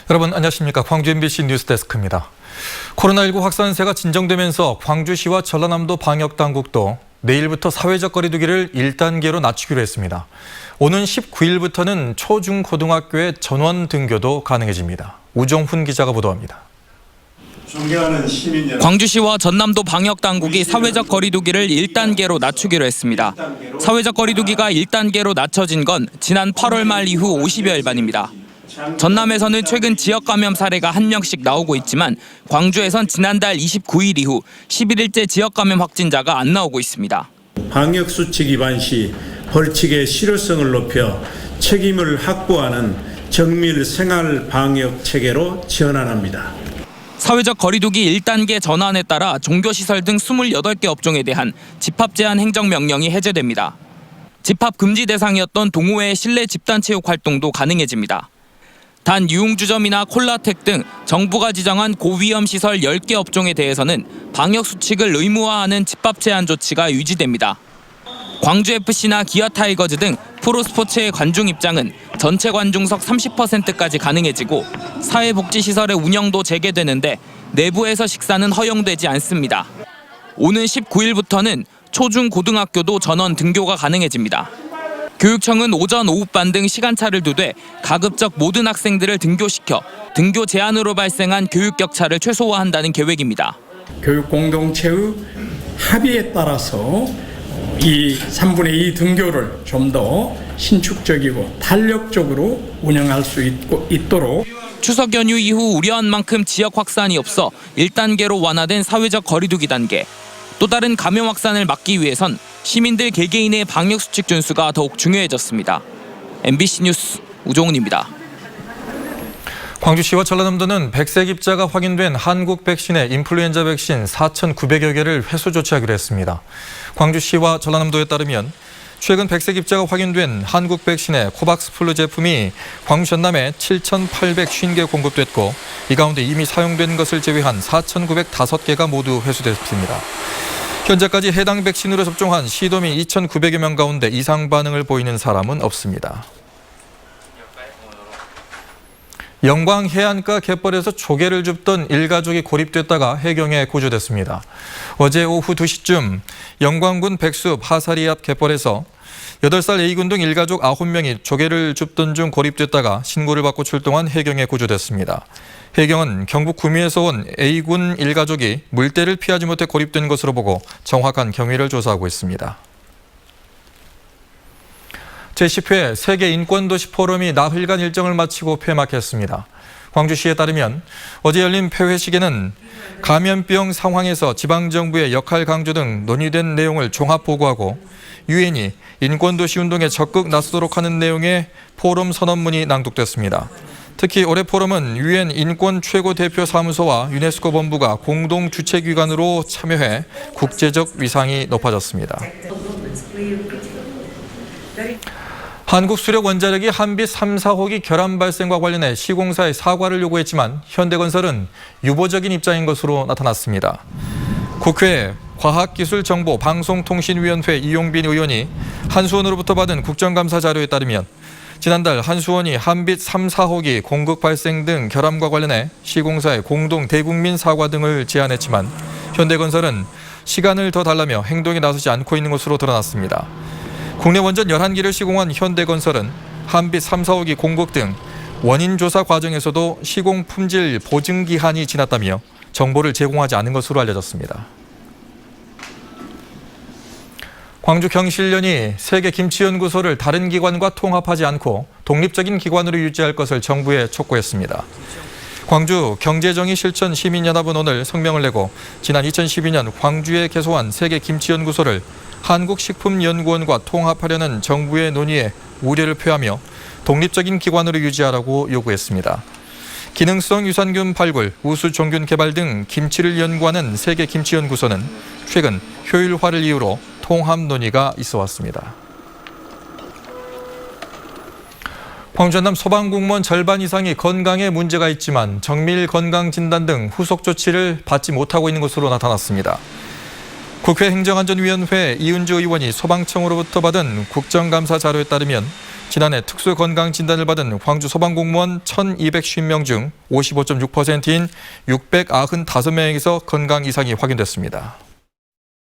여러분 안녕하십니까. 광주 MBC 뉴스데스크입니다. 코로나19 확산세가 진정되면서 광주시와 전라남도 방역당국도 내일부터 사회적 거리두기를 1단계로 낮추기로 했습니다. 오는 19일부터는 초중고등학교의 전원 등교도 가능해집니다. 우종훈 기자가 보도합니다. 광주시와 전남도 방역당국이 사회적 거리두기를 1단계로 낮추기로 했습니다. 사회적 거리두기가 1단계로 낮춰진 건 지난 8월 말 이후 50여일 만입니다. 전남에서는 최근 지역 감염 사례가 1명씩 나오고 있지만 광주에선 지난달 29일 이후 11일째 지역 감염 확진자가 안 나오고 있습니다. 방역수칙 위반 시 벌칙의 실효성을 높여 책임을 확보하는 정밀 생활 방역 체계로 전환합니다. 사회적 거리두기 1단계 전환에 따라 종교시설 등 28개 업종에 대한 집합 제한 행정명령이 해제됩니다. 집합 금지 대상이었던 동호회 실내 집단체육 활동도 가능해집니다. 단 유흥주점이나 콜라텍 등 정부가 지정한 고위험 시설 10개 업종에 대해서는 방역수칙을 의무화하는 집합 제한 조치가 유지됩니다. 광주FC나 기아타이거즈 등 프로스포츠의 관중 입장은 전체 관중석 30%까지 가능해지고 사회복지시설의 운영도 재개되는데 내부에서 식사는 허용되지 않습니다. 오는 19일부터는 초중고등학교도 전원 등교가 가능해집니다. 교육청은 오전, 오후반 등 시간차를 두되 가급적 모든 학생들을 등교시켜 등교 제한으로 발생한 교육 격차를 최소화한다는 계획입니다. 교육 공동체의 합의에 따라서 이 3분의 2 등교를 좀 더 신축적이고 탄력적으로 운영할 수 있도록 추석 연휴 이후 우려한 만큼 지역 확산이 없어 1단계로 완화된 사회적 거리두기 단계. 또 다른 감염 확산을 막기 위해선 시민들 개개인의 방역수칙 준수가 더욱 중요해졌습니다. MBC 뉴스 우종훈입니다. 광주시와 전라남도는 백색 입자가 확인된 한국 백신의 인플루엔자 백신 4,900여 개를 회수 조치하기로 했습니다. 광주시와 전라남도에 따르면 최근 백색 입자가 확인된 한국 백신의 코박스 플루 제품이 광주 전남에 7,850개 공급됐고 이 가운데 이미 사용된 것을 제외한 4,905개가 모두 회수됐습니다. 현재까지 해당 백신으로 접종한 시도민 2,900여 명 가운데 이상 반응을 보이는 사람은 없습니다. 영광 해안가 갯벌에서 조개를 줍던 일가족이 고립됐다가 해경에 구조됐습니다. 어제 오후 2시쯤 영광군 백숲 하사리 앞 갯벌에서 8살 A군 등 일가족 9명이 조개를 줍던 중 고립됐다가 신고를 받고 출동한 해경에 구조됐습니다. 해경은 경북 구미에서 온 A군 일가족이 물때를 피하지 못해 고립된 것으로 보고 정확한 경위를 조사하고 있습니다. 제10회 세계인권도시 포럼이 나흘간 일정을 마치고 폐막했습니다. 광주시에 따르면 어제 열린 폐회식에는 감염병 상황에서 지방정부의 역할 강조 등 논의된 내용을 종합 보고하고 유엔이 인권도시 운동에 적극 나서도록 하는 내용의 포럼 선언문이 낭독됐습니다. 특히 올해 포럼은 유엔 인권 최고 대표 사무소와 유네스코 본부가 공동 주최기관으로 참여해 국제적 위상이 높아졌습니다. 한국수력원자력이 한빛 3, 4호기 결함 발생과 관련해 시공사에 사과를 요구했지만 현대건설은 유보적인 입장인 것으로 나타났습니다. 국회 과학기술정보방송통신위원회 이용빈 의원이 한수원으로부터 받은 국정감사 자료에 따르면 지난달 한수원이 한빛 3, 4호기 공급 발생 등 결함과 관련해 시공사에 공동 대국민 사과 등을 제안했지만 현대건설은 시간을 더 달라며 행동에 나서지 않고 있는 것으로 드러났습니다. 국내 원전 11기를 시공한 현대건설은 한빛 3, 4호기 공급 등 원인 조사 과정에서도 시공 품질 보증 기한이 지났다며 정보를 제공하지 않은 것으로 알려졌습니다. 광주 경실련이 세계김치연구소를 다른 기관과 통합하지 않고 독립적인 기관으로 유지할 것을 정부에 촉구했습니다. 광주 경제정의실천 시민연합은 오늘 성명을 내고 지난 2012년 광주에 개소한 세계김치연구소를 한국식품연구원과 통합하려는 정부의 논의에 우려를 표하며 독립적인 기관으로 유지하라고 요구했습니다. 기능성 유산균 발굴, 우수 종균 개발 등 김치를 연구하는 세계김치연구소는 최근 효율화를 이유로 통합 논의가 있어 왔습니다. 광주 전남 소방공무원 절반 이상이 건강에 문제가 있지만 정밀 건강진단 등 후속 조치를 받지 못하고 있는 것으로 나타났습니다. 국회 행정안전위원회 이은주 의원이 소방청으로부터 받은 국정감사 자료에 따르면 지난해 특수건강진단을 받은 광주 소방공무원 1,250명 중 55.6%인 695명에서 건강 이상이 확인됐습니다.